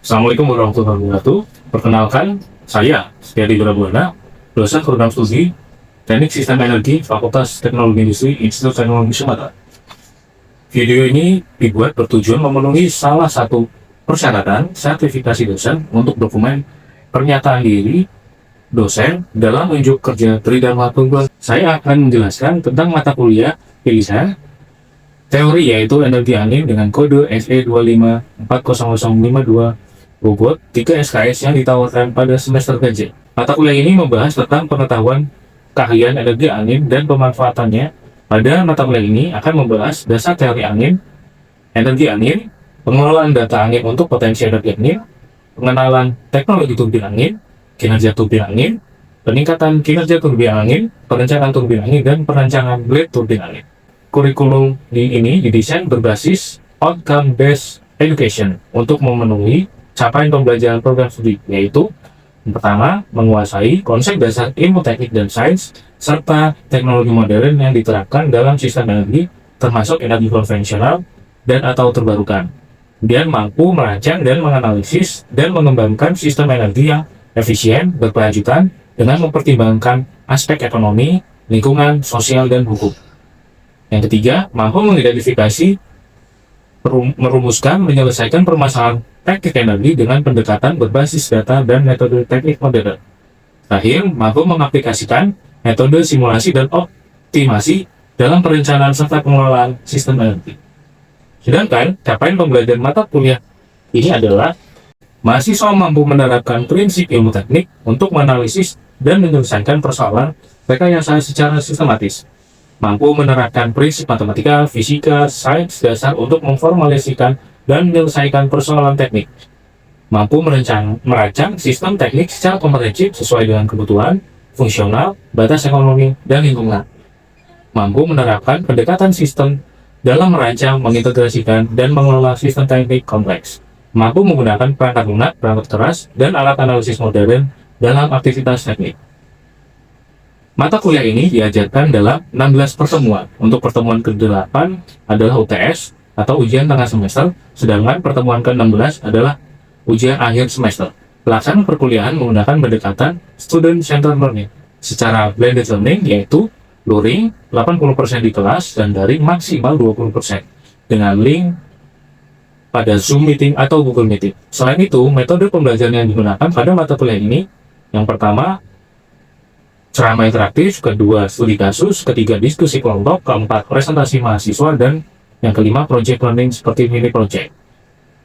Assalamualaikum warahmatullahi wabarakatuh. Perkenalkan, saya Setiadi Brabuana, dosen program studi Teknik Sistem Energi Fakultas Teknologi Industri Institut Teknologi Sumatera. Video ini dibuat bertujuan memenuhi salah satu persyaratan sertifikasi dosen untuk dokumen pernyataan diri dosen dalam unjuk kerja Tridharma Tunggal. Saya akan menjelaskan tentang mata kuliah pilihan teori yaitu energi angin dengan kode SE2540052 bobot 3 SKS yang ditawarkan pada semester kerja. Mata kuliah ini membahas tentang pengetahuan keahlian energi angin dan pemanfaatannya. Pada mata kuliah ini akan membahas dasar teori angin, energi angin, pengelolaan data angin untuk potensi energi angin, pengenalan teknologi turbin angin, kinerja turbin angin, peningkatan kinerja turbin angin, perencanaan turbin angin, dan perancangan blade turbin angin. Kurikulum ini didesain berbasis outcome-based education untuk memenuhi capaian pembelajaran program studi, yaitu yang pertama, menguasai konsep dasar ilmu teknik dan sains, serta teknologi modern yang diterapkan dalam sistem energi, termasuk energi konvensional dan atau terbarukan. Kemudian mampu merancang dan menganalisis dan mengembangkan sistem energi yang efisien, berkelanjutan, dengan mempertimbangkan aspek ekonomi, lingkungan, sosial, dan hukum. Yang ketiga, mampu mengidentifikasi, merumuskan, menyelesaikan permasalahan teknik energi dengan pendekatan berbasis data dan metode teknik modern. Terakhir, mampu mengaplikasikan metode simulasi dan optimasi dalam perencanaan serta pengelolaan sistem energi. Sedangkan, capaian pembelajaran mata kuliah ini adalah mahasiswa mampu menerapkan prinsip ilmu teknik untuk menganalisis dan menyelesaikan persoalan rekayasa secara sistematis, mampu menerapkan prinsip matematika, fisika, sains dasar untuk memformulasikan dan menyelesaikan persoalan teknik, mampu merancang sistem teknik secara komprehensif sesuai dengan kebutuhan, fungsional, batas ekonomi, dan lingkungan, mampu menerapkan pendekatan sistem dalam merancang, mengintegrasikan, dan mengelola sistem teknik kompleks, mampu menggunakan perangkat lunak, perangkat keras, dan alat analisis modern dalam aktivitas teknik. Mata kuliah ini diajarkan dalam 16 pertemuan. Untuk pertemuan ke-8 adalah UTS atau ujian tengah semester, sedangkan pertemuan ke-16 adalah ujian akhir semester. Pelaksanaan perkuliahan menggunakan pendekatan Student Centered Learning secara blended learning, yaitu luring 80% di kelas dan daring maksimal 20%, dengan link pada Zoom Meeting atau Google Meeting. Selain itu, metode pembelajaran yang digunakan pada mata kuliah ini, yang pertama, ceramah interaktif, kedua studi kasus, ketiga diskusi kelompok, keempat presentasi mahasiswa, dan yang kelima project learning seperti mini project.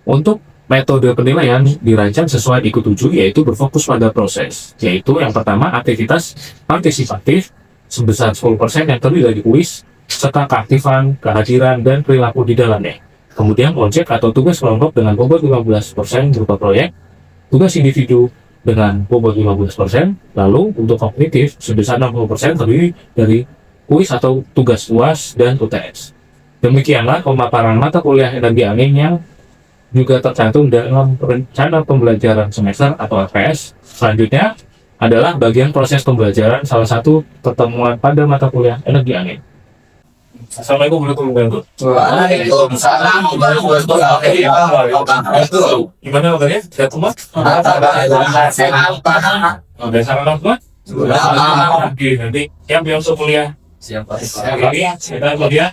Untuk metode penilaian dirancang sesuai IQ 7, yaitu berfokus pada proses, yaitu yang pertama aktivitas partisipatif sebesar 10% yang terdiri dari kuis serta keaktifan, kehadiran, dan perilaku di dalamnya. Kemudian project atau tugas kelompok dengan bobot 15% berupa proyek, tugas individu dengan bobot 15%, lalu untuk kognitif sebesar 60% terdiri dari kuis atau tugas UAS dan UTS. Demikianlah pemaparan mata kuliah energi angin yang juga tercantum dalam rencana pembelajaran semester atau RPS. Selanjutnya adalah bagian proses pembelajaran salah satu pertemuan pada mata kuliah energi angin. Assalamualaikum warahmatullahi wabarakatuh. Waalaikumsalam warahmatullahi wabarakatuh. Gimana kabarnya? Sehat semua? Udah sarapan semua? Sudah. Oke, nanti siap ya untuk kuliah. Siapa? Ini kita kuliah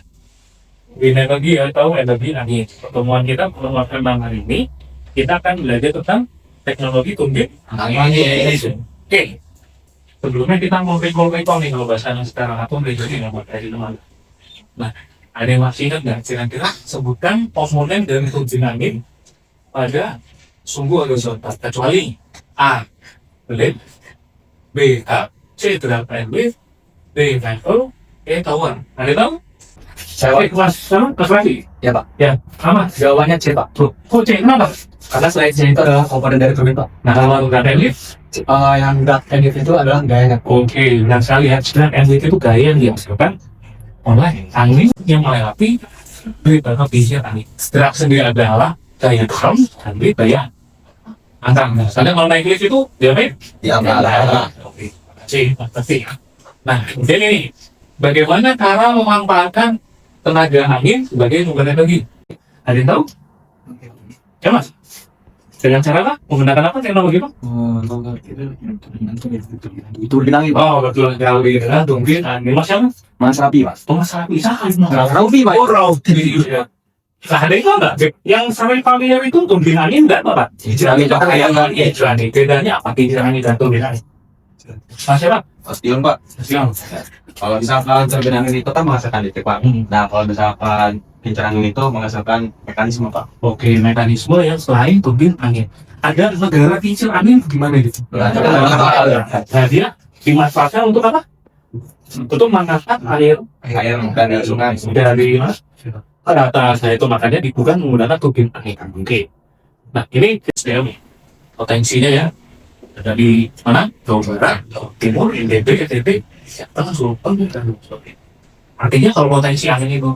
Green Energy atau energi angin. Pertemuan pertemuan hari ini kita akan belajar tentang teknologi turbin angin. Oke. Sebelumnya kita mau recall nih kalau bahasanya sekarang atau jadi nggak buat dari teman. Nah, ada yang masih ingat nggak kira-kira sebutkan komponen dari turbin angin pada sumbu horizontal kecuali A blade, B C draft and lift, D valve, E tower. Ada tahu? Saya kelas sama kelas lagi. Ya Pak. Ya, sama. Jawabannya C Pak. Tuh, kok C kenapa? Karena selain C itu adalah komponen dari turbin Pak. Nah, kalau draft and lift, Yang draft and lift itu adalah gayanya. oke, dan sekali ya, draft and lift itu gaya yang dihasilkan oleh angin yang melewati dari dalam biji angin. Draft sendiri adalah gaya drum dan lift gaya angkang. Nah, sedangkan kalau naik lift itu diapain? Diapain? Oke, C, pasti. Nah, kemudian ini, bagaimana cara memanfaatkan tenaga angin sebagai sumber energi? Ada yang tahu? Ya Mas? Dengan cara apa? Menggunakan apa teknologi Pak? Turbin angin Pak. Oh betul sekali ya, turbin angin. Mas siapa? Mas Rapi Mas. Oh Mas Rapi, salah. Rapi Pak. Oh Rapi. Ya. Nah, ada itu enggak? Yang sering familiar itu turbin angin enggak Pak? Kincir angin Pak. Kayak kincir angin. Bedanya apa kincir angin dan turbin angin? Mas siapa? Pastion Pak. Siang. Kalau misalkan turbin angin itu kan menghasilkan listrik Pak. Nah kalau misalkan kincir angin itu menghasilkan mekanisme Pak. Oke, mekanisme yang selain turbin angin. Ada negara kincir angin gimana gitu? Nah, dia dimanfaatkan untuk apa? Untuk mengangkat air Air dari sungai. dari mana? Rata saya itu makanya bukan menggunakan turbin angin. Oke. Nah, ini SDM potensinya ya. Ada di mana? Jawa Barat, Jawa Timur, NTB, NTB, Tengah, Sulawesi, dan sebagainya. Artinya kalau potensi angin itu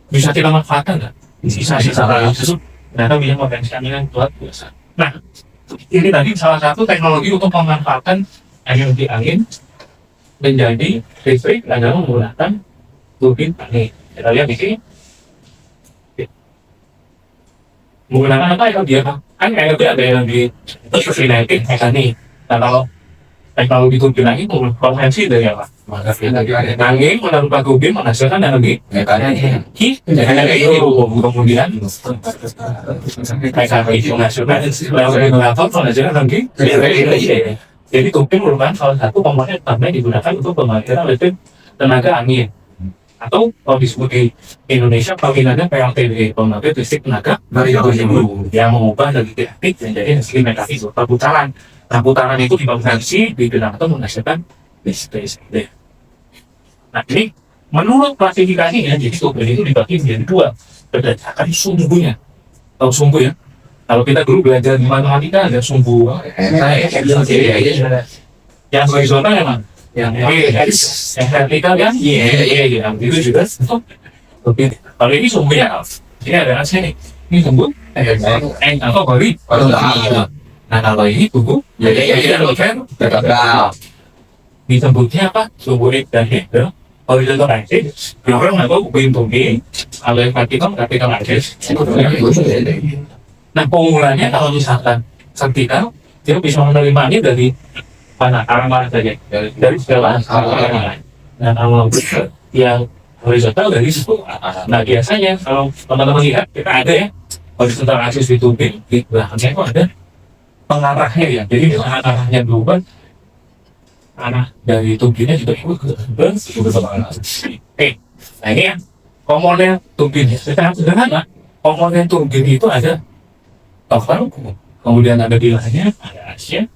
bisa kita manfaatkan nggak? Sisa-sisa susu, ternyata bisa potensi angin yang luar biasa. Nah, ini tadi salah satu teknologi untuk memanfaatkan energi angin menjadi listrik adalah menggunakan turbin angin. Kita lihat di sini. Menggunakan apa ya dia Pak? Kan energi ada yang di kinetik mekanik. Nah kalau teknologi turbin angin potensi dari apa? Angin menerbang turbin menghasilkan energi mekanik. Energi itu kemudian mekanik menghasilkan lewat generator menghasilkan energi listrik. Jadi turbin merupakan salah satu komponen utama yang digunakan untuk pembangkitan listrik tenaga angin. Atau kalau disebut di Indonesia peminatnya PLTB, pembangkit listrik tenaga hulu, yang mengubah dari kinetik menjadi energi mekanik perputaran. Nah, putaran itu dibangun di generator menghasilkan listrik. Nah, ini menurut klasifikasinya, jadi turbin itu dibagi menjadi dua berdasarkan sumbunya. Tahu sumbu ya? Kalau kita dulu belajar di matematika ada sumbu yang horizontal yang mana? Yang vertikal kan? Iya. Itu juga turbin. Kalau ini sumbunya, ini ada AC nih. Ini sumbu atau bari. Nah kalau ini sumbu, disebutnya apa? Sumbu dan itu. Horizontal axis, orang nggak tahu turbin. Kalau yang vertikal axis. Nah pengumpulannya kalau misalkan vertikal, dia bisa menerima ini dari mana? Arah mana saja? Dari segala arah. Nah kalau yang horizontal dari situ. Nah biasanya kalau teman-teman lihat kita ada ya horizontal axis di turbin, di belakangnya itu ada pengarahnya ya. Jadi misalnya arahnya berubah, arah dari turbinnya juga ikut berubah. Nah ini ya komponen turbin. Secara sederhana komponen turbin itu ada total, kemudian ada bilahnya, ada asnya.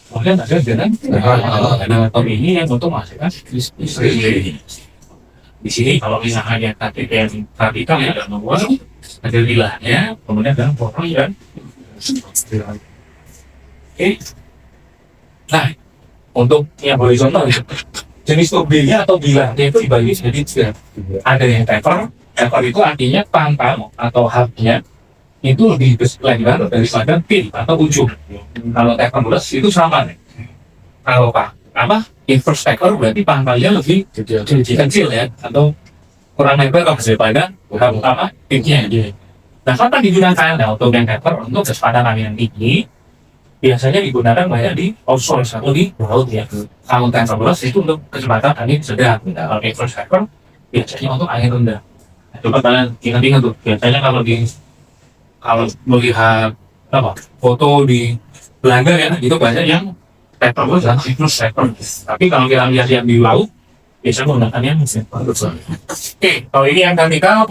Kemudian ada generator ini yang untuk menghasilkan listrik. Di sini kalau misalnya tadi yang vertikal ya ada nomor, ada bilahnya, kemudian ada potong dan oke. Nah, untuk yang horizontal jenis turbinnya atau bilahnya itu dibagi jadi tiga. Ada yang taper itu artinya pangkal atau hubnya itu lebih lebar daripada pin atau ujung. Kalau taperless itu sama nih. Kalau inverse taper berarti pangkalnya lebih kecil ya, atau kurang lebar daripada pinnya. Nah, kapan digunakan? Nah, untuk yang taper untuk kecepatan angin yang tinggi biasanya digunakan banyak di offshore atau di laut ya. Kalau taperless itu untuk kecepatan angin sedang. Kalau inverse taper biasanya untuk angin rendah. Nah, coba kalian ingat-ingat tuh, biasanya kalau melihat foto di Belanda ya, itu banyak yang taperless dan inverse taper. Tapi kalau kita lihat yang di laut, biasanya menggunakan yang inverse. Oke, kalau ini yang vertikal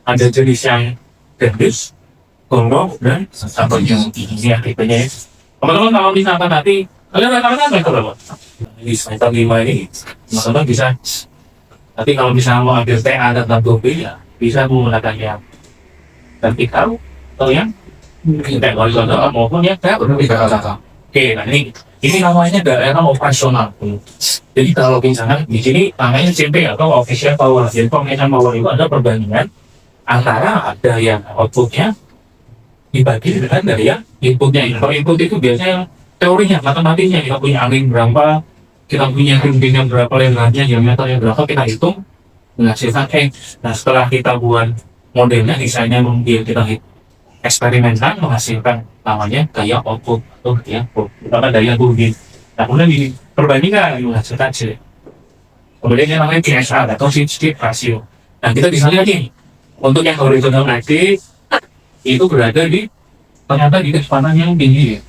ada jenis yang bendis, gondok dan sampai yang ini ya tipenya ya. Teman-teman kalau misalkan nanti kalian rata-rata meter berapa? Di meter 5 ini, teman-teman bisa. Tapi kalau misalnya mau ambil TA dan turbin ya, bisa menggunakan yang vertikal atau yang horizontal maupun yang vertikal. Oke, nah ini namanya daerah operasional. Jadi kalau misalnya di sini namanya CP atau official power. Jadi pemeriksaan power itu ada perbandingan antara ada yang outputnya dibagi dengan dari yang inputnya. Kalau input itu biasanya teorinya, matematiknya kita punya angin berapa, kita punya turbin yang berapa, lebarnya, diameternya berapa, kita hitung menghasilkan Nah setelah kita buat modelnya, desainnya mungkin kita eksperimental menghasilkan namanya gaya output atau gaya output atau daya turbin. Nah, kemudian diperbandingkan menghasilkan C. Kemudian yang namanya PSR atau speed ratio. Nah, kita bisa lihat nih, untuk yang horizontal axis itu berada di ternyata di kecepatan yang tinggi.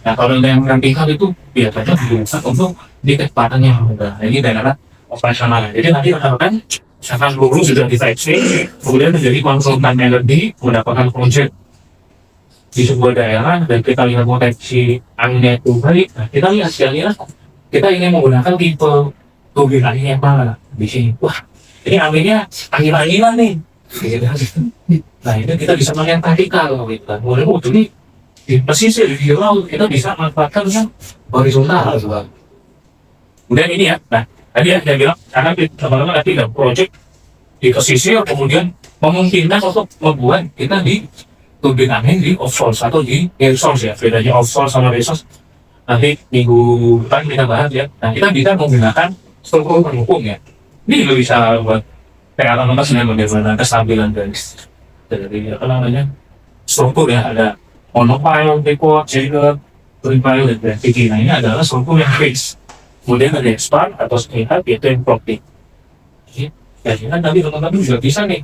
Nah, kalau yang vertikal itu biasanya digunakan untuk di kecepatan yang rendah. Nah, ini daerah operasional. Jadi nanti rekan-rekan misalkan peluru sudah deteksi, kemudian menjadi konsultan energi mendapatkan project di sebuah daerah dan kita lihat potensi anginnya itu baik. Nah, kita lihat sekali kita ingin menggunakan tipe turbin angin yang mana di sini. Wah, ini anginnya angin-anginan nih. Gitu. Nah, itu kita bisa melihat vertikal gitu. Kemudian ini di pesisir di laut kita bisa manfaatkan yang horizontal. Kemudian ini ya, nah tadi ya saya bilang karena teman-teman nanti ada project di pesisir kemudian memungkinkan untuk membuat kita di turbin angin di offshore atau di resource ya, bedanya offshore sama resource nanti minggu depan kita bahas ya. Nah, kita bisa menggunakan struktur pendukung ya, ini juga bisa buat kayak teman-teman sudah bagaimana kestabilan dari apa namanya struktur ya, ada monopile, tripod, jagger, twin pile, dan gravity. Nah, ini adalah struktur yang fix. Kemudian ada expand atau sepihak yaitu yang floating. Ya, kan tadi teman-teman juga bisa nih,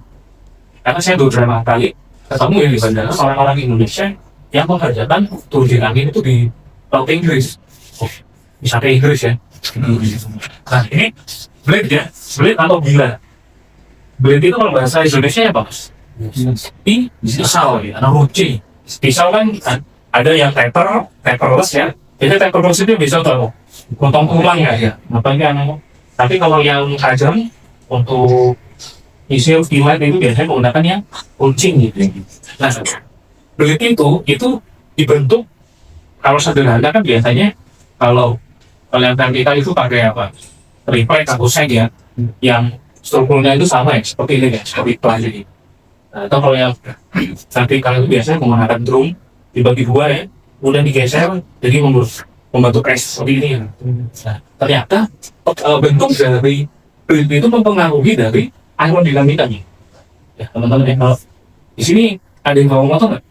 karena saya beberapa kali ketemu yang di bandara orang-orang Indonesia yang mengerjakan turbin angin itu di laut Inggris. Oh, bisa ke Inggris ya. Nah, ini blade ya, blade atau bila. Blade itu kalau bahasa Indonesia ya Pak? Pisau ya, atau ruci. Pisau kan ada yang taperless ya. Jadi taperless itu bisa tuh potong tulang ya. Makanya tapi kalau yang tajam untuk isi kilat itu biasanya menggunakan yang kuncing gitu. Nah, blade itu dibentuk kalau sederhana kan biasanya kalau yang vertikal itu pakai apa? Triplek atau seg ya, yang strukturnya itu sama ya, seperti ini ya, seperti pelan jadi. Nah, atau kalau yang vertikal itu biasanya menggunakan drum dibagi dua ya, kemudian digeser jadi membentuk S seperti ini ya. Nah, ternyata bentuk dari blade itu mempengaruhi dari aerodinamikanya. Ya, teman-teman ya, kalau di sini ada yang bawa motor nggak?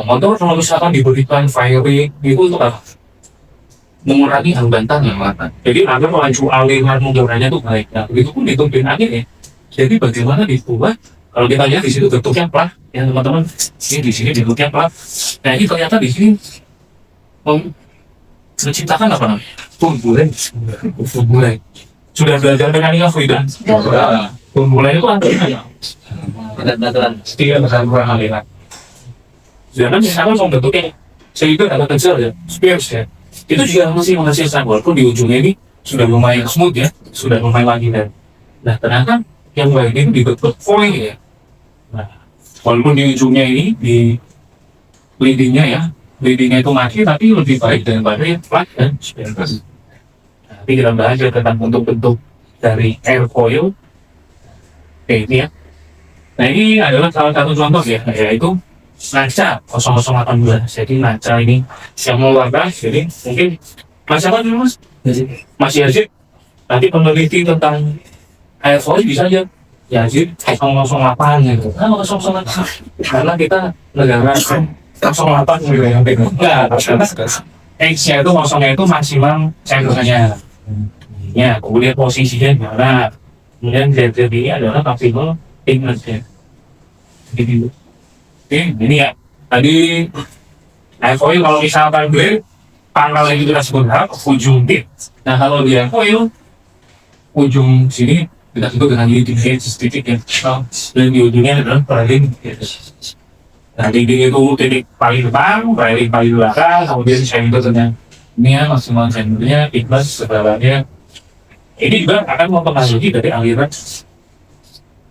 Motor kalau misalkan diberikan firing itu untuk apa? Mengurangi hambatan yang mana. Jadi agar melaju aliran udaranya itu baik. Nah, begitu pun di turbin angin ya. Jadi bagaimana dibuat? Kalau kita lihat di situ bentuknya plat, ya teman-teman. Ini di sini bentuknya plat. Nah, ini ternyata di sini menciptakan apa namanya? Turbulen. Sudah belajar mekanika fluida? Turbulen itu artinya ya? Tiga kurang aliran. Sedangkan misalkan bentuknya sehingga agak kecil ya, spears ya. Itu juga masih menghasilkan walaupun di ujungnya ini sudah lumayan smooth ya, sudah lumayan laginan. Nah, ternyata yang baik ini dibentuk foil ya. Nah, walaupun di ujungnya ini di leadingnya itu mati tapi lebih baik daripada yang flat dan spears. Nanti kita bahas ya tentang bentuk-bentuk dari airfoil. Oke, ini ya. Nah, ini adalah salah satu contoh ya, yaitu Naca 0018. Jadi Naca ini yang mengeluarkan, jadi mungkin Mas apa dulu Mas? Mas Yazid. Nanti peneliti tentang airfoil bisa aja Yazid 008 gitu. Nah, 008 karena kita negara 08 gitu yang beda. Enggak, karena X-nya itu 0-nya itu maksimum senternya. Ya, kemudian posisinya di mana? Kemudian Z ini adalah maksimal thickness-nya. Gitu. Oke, ini ya. Tadi airfoil kalau misalkan blade, pangkal yang kita sebut ujung tip. Nah, kalau di airfoil, ujung sini kita sebut dengan leading edge titik ya. Dan di ujungnya adalah trailing edge. Nah, leading itu titik paling depan, trailing paling belakang, kemudian centernya. Ini ya maksimal centernya, thickness sebarannya. Ini juga akan mempengaruhi dari aliran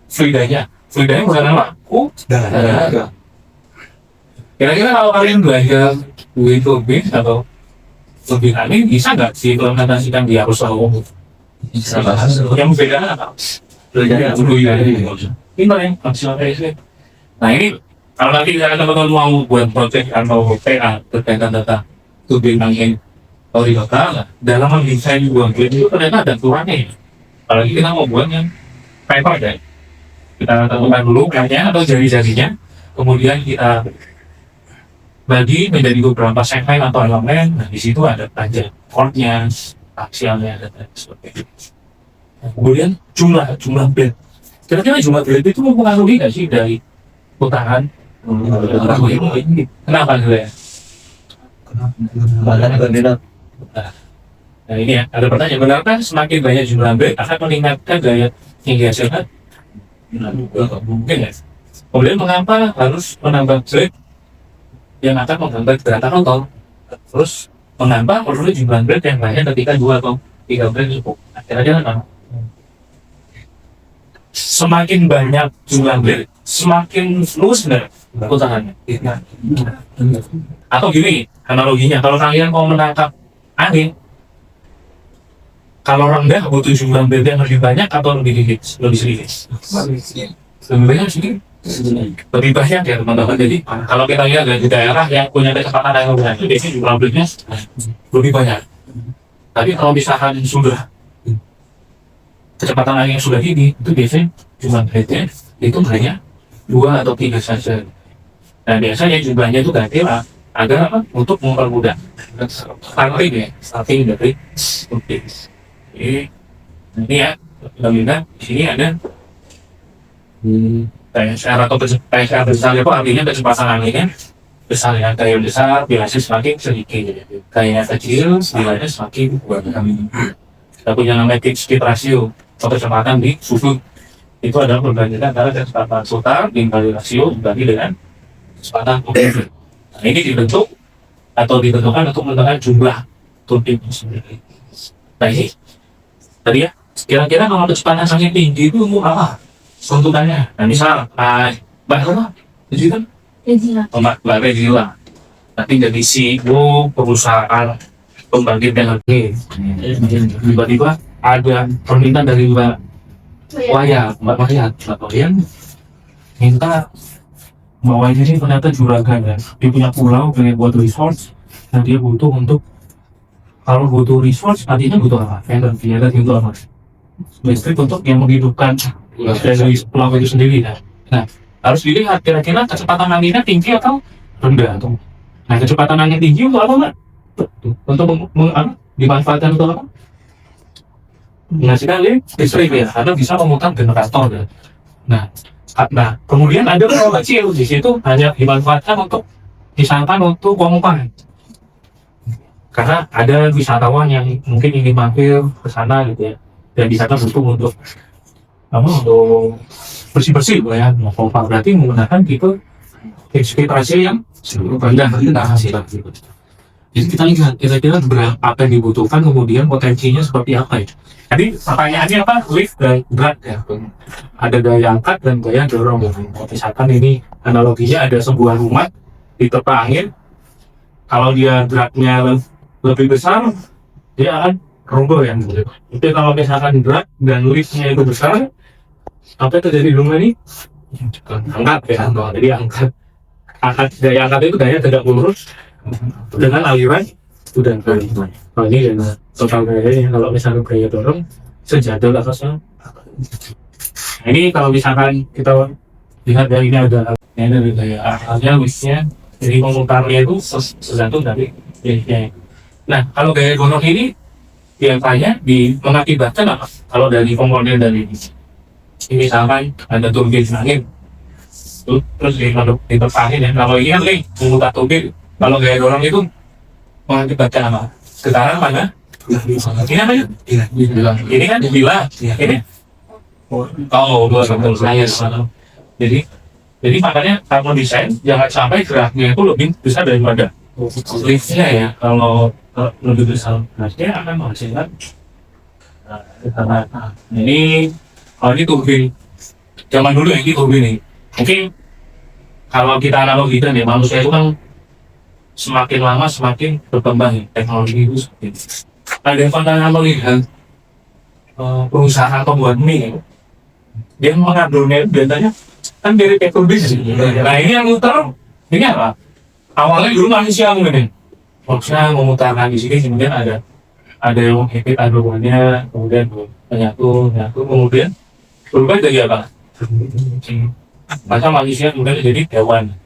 fluidanya. Fluidanya bukan apa? Darah. Kira-kira kalau kalian belajar wind turbine atau turbin angin bisa nggak diimplementasikan di arus laut? Bisa. Yang membedakan apa? Belajar ini yang maksimal PSV. Nah, ini kalau nanti teman-teman mau buat project atau PA berkaitan data turbin angin horizontal, dalam mendesain buang blade itu ternyata ada aturannya. Apalagi kita mau buat yang paper ya, kita tentukan dulu kayaknya atau jari-jarinya, kemudian kita dibagi menjadi beberapa segmen atau elemen. Nah, di situ ada aja chordnya, aksialnya, dan lain sebagainya. Nah, kemudian jumlah bed. Kira-kira jumlah bed itu mempengaruhi nggak sih dari putaran? Kenapa ya? Badannya berbeda. Nah ini ya, ada pertanyaan, benarkah semakin banyak jumlah bed akan meningkatkan gaya yang dihasilkan? Mungkin ya. Kemudian mengapa harus menambah bed yang akan menggambar gerakan nonton? Terus mengapa perlu jumlah bed yang banyak ketika 2 atau 3 bed cukup? Nah, kira-kira apa? Semakin banyak jumlah bed, semakin luas nggak putarannya? Atau gini, analoginya, kalau kalian mau menangkap angin, kalau rendah butuh jumlah bed yang lebih banyak atau lebih sedikit? Lebih sedikit. Lebih banyak sedikit. Lebih banyak ya teman-teman. Jadi kalau kita lihat di daerah yang punya kecepatan yang lebih banyak, biasanya jumlah bednya lebih banyak. Tapi kalau misalkan sudah kecepatan angin yang sudah tinggi, itu biasanya jumlah bednya itu hanya 2 atau 3 saja. Nah biasanya jumlahnya itu ganti lah agar apa? Untuk mempermudah starting dari bed. Ini ya, kita di sini ada PSR atau PSR besar itu artinya kecepatan anginnya besar ya, gaya besar biasanya semakin sedikit, gaya kecil biasanya semakin banyak. Kita punya namanya speed ratio atau kecepatan di sudut, itu adalah perbandingan antara kecepatan putar dikali rasio dibagi dengan kecepatan putar. Nah ini dibentuk atau ditentukan untuk menentukan jumlah turbin sendiri. Nah ini tadi ya, kira-kira kalau kecepatan sangat tinggi itu untuk apa tuntutannya? Nah misal Mbak Roma jadi kan Mbak Regila nanti jadi CEO perusahaan pembangkit energi, tiba-tiba ada permintaan dari Mbak Wayan minta bahwa ini ternyata juragan ya, dia punya pulau pengen buat resource, dan dia butuh untuk, kalau butuh resource artinya butuh apa? Energi untuk apa? Listrik untuk yang menghidupkan dari pulau itu sendiri. Nah harus dilihat kira-kira kecepatan anginnya tinggi atau rendah tuh. Nah kecepatan angin tinggi untuk apa Mbak? Untuk dimanfaatkan untuk apa? Menghasilkan listrik ya, karena bisa memutar generator ya. Nah, kemudian ada pulau kecil di situ hanya dimanfaatkan untuk misalkan untuk pompa. Karena ada wisatawan yang mungkin ingin mampir ke sana gitu ya, dan di sana butuh untuk untuk bersih-bersih ya, pompa berarti menggunakan tipe speed ratio yang rendah. Jadi kita lihat kira-kira berapa apa yang dibutuhkan, kemudian potensinya seperti apa ya. Jadi pertanyaannya apa? Lift dan drag ya. Ada daya angkat dan daya dorong. Misalkan ini analoginya ada sebuah rumah diterpa angin. Kalau dia dragnya lebih besar, dia akan roboh ya. Tapi kalau misalkan drag dan liftnya itu besar, apa yang terjadi di rumah ini? Angkat ya. Jadi angkat daya angkat itu daya tegak lurus dengan aliran sudah. Kalau ini dengan total gayanya, kalau misalkan gaya dorong sejadul atasnya. Nah, ini kalau misalkan kita lihat dari ini ada dari gaya asalnya liftnya, jadi memutarnya itu sesuatu dari liftnya. Nah kalau gaya dorong ini biasanya mengakibatkan apa? Kalau dari komponen dari ini misalkan ada turbin angin terus diterpa angin ya, kalau ini kan memutar turbin. Kalau gaya dorong itu mengakibatkan apa? Getaran mana? Ini namanya? Ini kan bila ini. Betul saya. Jadi makanya kalau desain jangan sampai geraknya itu lebih besar daripada liftnya ya. Kalau lebih besar geraknya akan menghasilkan ini. Kalau ini turbin zaman dulu yang ini turbin nih. Mungkin kalau kita analogikan ya, manusia itu kan semakin lama semakin berkembang teknologi itu seperti ini. Ada yang pernah melihat perusahaan pembuat mie, dia mengadonnya biasanya kan dari turbin. Nah ini yang muter, ini apa? Awalnya dulu manusia mungkin, maksudnya memutarkan di sini, kemudian ada yang menghimpit adonannya, kemudian menyatu, kemudian berubah jadi apa? Masa manusia kemudian jadi hewan.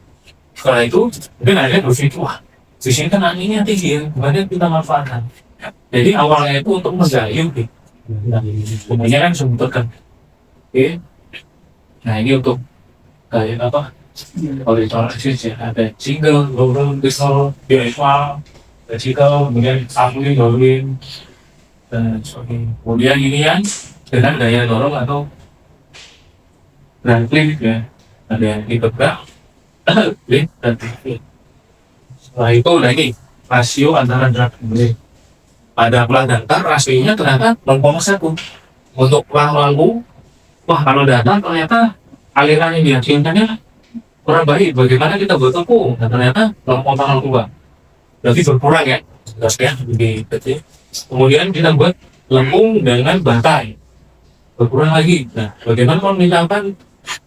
Setelah itu mungkin akhirnya berpikir, wah di sini kan anginnya tinggi ya, kemudian kita manfaatkan. Jadi awalnya itu untuk menggayung nih. Nah, kemudian kan sumber kan. Oke. Nah ini untuk kayak apa? Kalau di ya ada single, double, pistol, biasa, vertical, kemudian sampling, rolling, dan sebagainya. Kemudian ini yang dengan daya dorong atau rampling ya, ada yang ditegak, lift dan lift. Setelah itu nah ini rasio antara drag dan pada pelan datar rasionya ternyata 0,1 untuk pelan lampu. Wah kalau datar ternyata aliran yang dihasilkannya kurang baik. Bagaimana kita buat tepung? Nah ternyata 0,02 berarti berkurang ya gasnya lebih kecil. Kemudian kita buat lempung dengan bantai berkurang lagi. Nah bagaimana kalau misalkan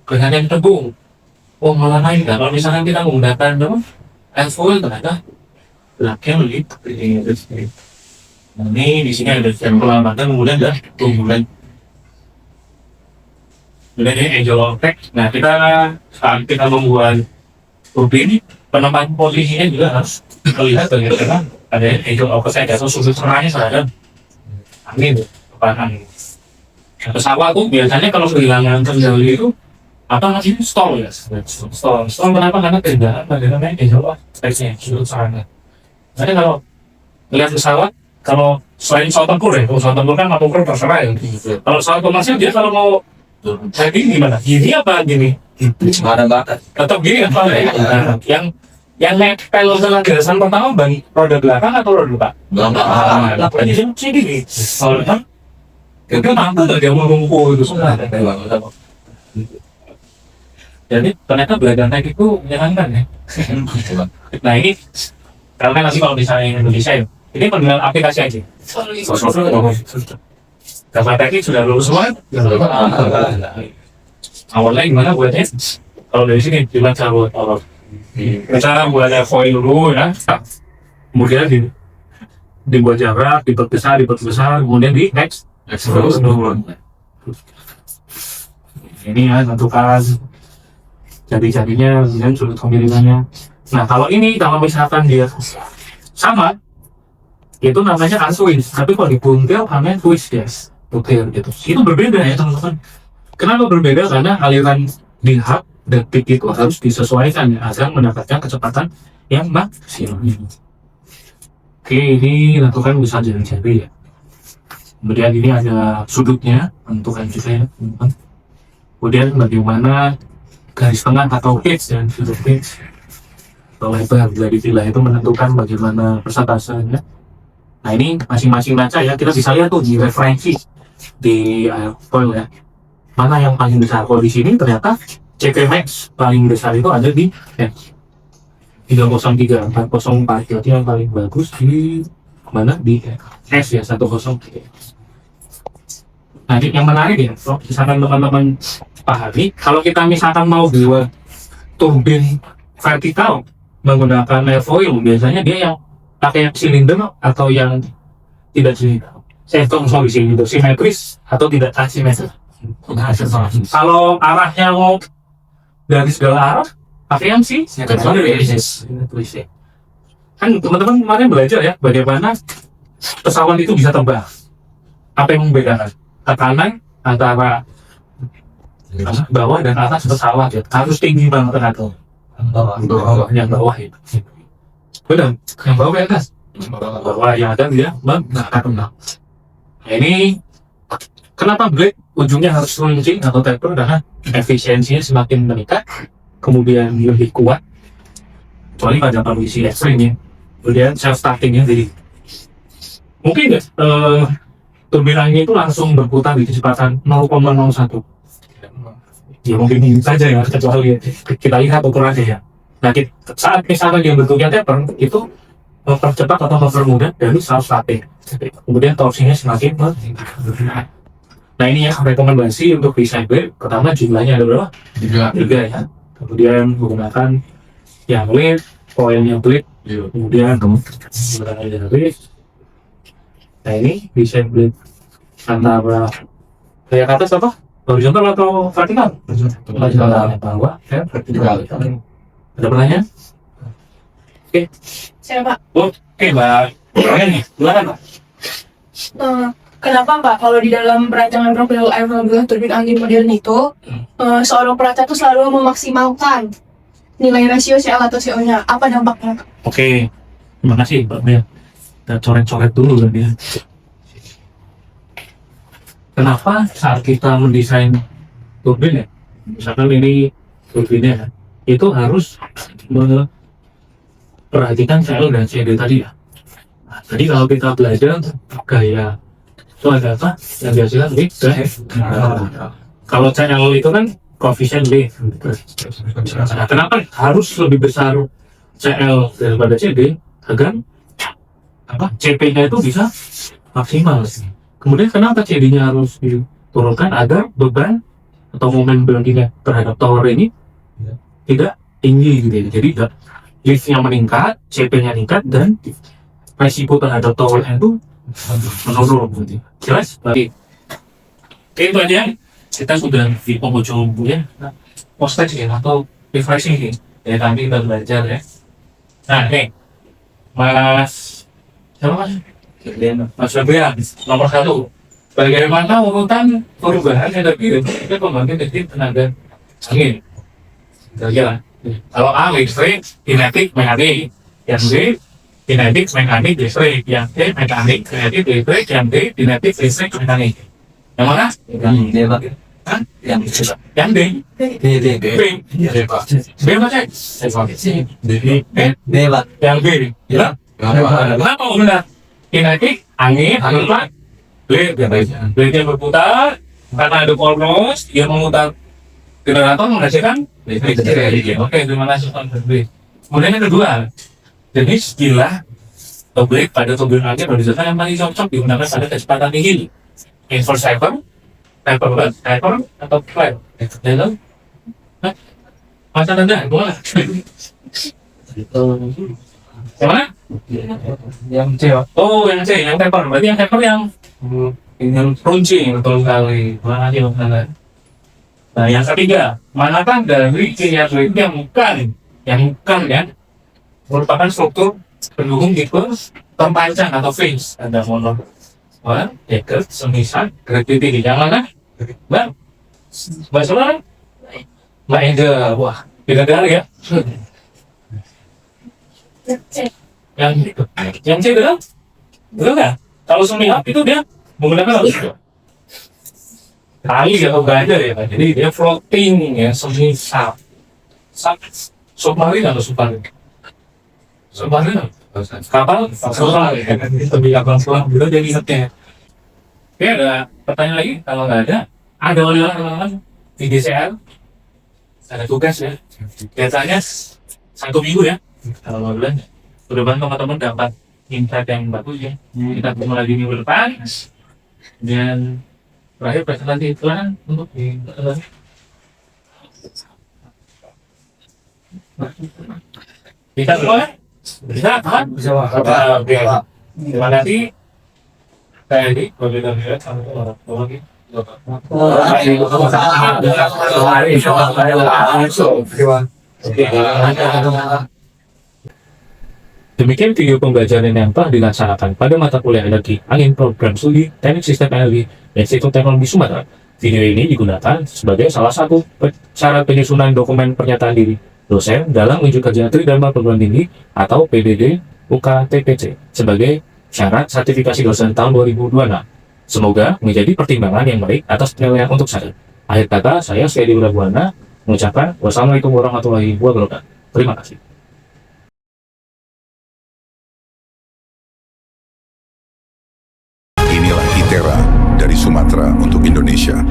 dengan yang tepung? Oh malah naik. Nah kalau misalkan kita menggunakan air foil ternyata geraknya lebih kecil. Nah, ini di sini ada yang perlambatan kemudian ada tumbuhan. Kemudian ini angel of effect. Nah kita saat kita membuat turbin penempatan posisinya juga harus terlihat bagaimana ada angel of effect atau sudut serangnya terhadap angin, angin. Nah, pesawat tuh biasanya kalau kehilangan kendali itu apa namanya stall ya, stall kenapa? Karena kehilangan bagaimana angel of effect-nya, sudut serangnya. Jadi kalau melihat pesawat, kalau selain pesawat tempur ya, kalau pesawat tempur kan tempur terserah ya. Kalau pesawat komersial dia kalau mau jadi gimana? Gini apa gini? Ada batas. Tetap gini apa ya? Nah, yang nempel dengan gerasan pertama ban roda belakang atau roda depan? Belakang. Lah di sini sih gini. Kalau kan itu mampu nggak dia mengumpul itu semua. Jadi ternyata belajar naik itu menyenangkan ya. Nah ini karena nanti kalau misalnya Indonesia ya, ini penggunaan aplikasi aja. Gambar teknik sudah lulus semua. Awalnya gimana buatnya? Kalau dari sini gimana cara buat awal? Kita buatnya foil dulu ya. Kemudian dibuat jarak, diperbesar, kemudian di next terus dulu. Ini ya tentukan jari-jarinya dan sudut kemiringannya. Nah kalau ini kalau misalkan dia sama, itu namanya unswitch. Tapi kalau dibuntel namanya twist guys. Butir gitu. Itu berbeda ya teman-teman. Kenapa berbeda? Karena aliran di hub dan peak itu harus disesuaikan ya, agar mendapatkan kecepatan yang maksimum. Oke, ini lakukan bisa jari-jari ya. Kemudian ini ada sudutnya, tentukan juga ya teman-teman. Kemudian bagaimana garis tengah atau pitch dan sudut pitch atau lebar dari villa itu menentukan bagaimana persentasenya. Nah ini masing-masing kaca ya, kita bisa lihat tuh di referensi di foil ya, mana yang paling besar. Kalau di sini ternyata CP max paling besar itu ada di 303, 404, berarti yang paling bagus di mana? Di S ya, 103. Nah yang menarik ya, kalau misalkan teman-teman pahami, kalau kita misalkan mau buat turbin vertikal menggunakan airfoil, biasanya dia yang pakai silinder atau yang tidak silinder. Saya tahu di sini itu simetris atau tidak asimetris. Kalau arahnya mau dari segala arah, pakai yang sih simetris. Kan teman-teman kemarin belajar ya bagaimana pesawat itu bisa terbang. Apa yang membedakan? Tekanan antara bawah dan atas pesawat ya harus tinggi banget ternyata. Yang bawah itu. Benar, yang bawah ke atas. Bawah yang ada dia nah, ini kenapa blade ujungnya harus runcing atau taper? Karena efisiensinya semakin meningkat, kemudian lebih kuat, kecuali pada kondisi ekstrim ya. Kemudian self startingnya jadi mungkin nggak turbin angin itu langsung berputar di kecepatan 0,01. Ya mungkin ini saja ya, kecuali kita lihat ukurannya ya. Nah saat misalkan yang bentuknya taper itu mempercepat atau mempermudah dari self starting, kemudian torsinya semakin meningkat. Nah ini ya rekomendasi untuk desain blade. Pertama jumlahnya ada berapa? 3 ya. Kemudian menggunakan yang lead, koilnya blade, kemudian menggunakan jari. Nah ini desain blade antara kayak atas apa? Horizontal atau vertikal? Horizontal bawah ya vertikal. Ada pertanyaan? Saya Pak, Oke, Mbak. Oke nih, silakan, Pak. kenapa Pak kalau di dalam perancangan profil air turbin angin modern itu seorang perancang itu selalu memaksimalkan nilai rasio CL atau CO-nya? Apa dampaknya? Oke, terima kasih Pak Bel. Kita coret-coret dulu kan ya. Kenapa saat kita mendesain turbin ya, misalkan ini turbinnya, itu harus memperhatikan CL dan CD tadi ya. Nah, jadi kalau kita belajar gaya itu ada apa yang dihasilkan di kalau CL itu kan koefisien B. Nah, kenapa harus lebih besar CL daripada CD agar apa CP-nya itu bisa maksimal. Kemudian kenapa CD-nya harus diturunkan agar beban atau momen bendingnya terhadap tower ini tidak tinggi gitu ya. Jadi liftnya meningkat, CP-nya meningkat dan resiko terhadap towernya itu menurun gitu. Jelas? Oke, itu aja. Kita sudah di penghujung ya. Postage ya atau refreshing sih. Ya kami kita belajar ya. Nah, nih Mas siapa Mas? Mas Febrian, nomor 1. Bagaimana urutan perubahan energi dan pembangkit listrik tenaga angin? Kira-kira. Kalau A listrik, kinetik, mekanik. Yang B kinetik, mekanik, listrik. Yang C mekanik, kinetik, listrik. Yang D kinetik, listrik, mekanik. Yang mana? Yang D Pak. Hah? Yang D. Yang D. D. B. D Pak. B apa C? D Pak. Yang B. Ya. Kenapa benar? Kinetik, angin, apa? Blade-nya berputar, karena ada poros, dia memutar generator menghasilkan listrik. Oke, terima kasih Pak Febri. Kemudian yang kedua, jenis gila atau blade pada turbin angin berdasarkan yang paling cocok digunakan pada kecepatan tinggi. Inverse hyper, atau flat. Lalu, masa anda, gimana? Yang mana? Yang C Pak. Oh, yang C, yang taper. Berarti yang taper yang runcing, betul sekali. Terima kasih Pak Nanda. Nah, yang ketiga, manakah dari kinetik yang bukan ya, merupakan struktur pendukung tipe terpanjang atau phase. Ada mono, deker, semisal, gravity. Yang mana? Mbak Solar? Mbak Enda, wah, bidadari ya. Yang C betul? Betul nggak? Kalau semi-up itu dia menggunakan apa? Tali atau gajah ya, jadi dia floating ya, semi-up. Submarin atau submarin? Submarin kapal? Submarin. Lebih kapal selam, gitu jadi ingetnya. Oke, ada pertanyaan lagi? Kalau nggak ada oleh-oleh di DCL. Ada tugas ya. Biasanya 1 minggu ya. Kalau mau bulan, mudah-mudahan teman-teman dapat insight yang bagus ya. Kita ketemu lagi minggu depan. Dan terakhir presentasi itu kan untuk di bisa semua? Bisa kan? Bisa Pak. Oke. Terima kasih. Saya Edi, koordinator sampai orang tua lagi. Demikian video pembelajaran yang telah dilaksanakan pada mata kuliah energi angin program studi teknik sistem energi Institut Teknologi Sumatera. Video ini digunakan sebagai salah satu syarat penyusunan dokumen pernyataan diri dosen dalam unjuk kerja Tridharma Perguruan Tinggi atau PDD UKTPC sebagai syarat sertifikasi dosen tahun 2026. Semoga menjadi pertimbangan yang baik atas penilaian untuk saya. Akhir kata, saya Sedi Urabuana mengucapkan wassalamualaikum warahmatullahi wabarakatuh. Terima kasih. Inilah ITERA dari Sumatera untuk Indonesia.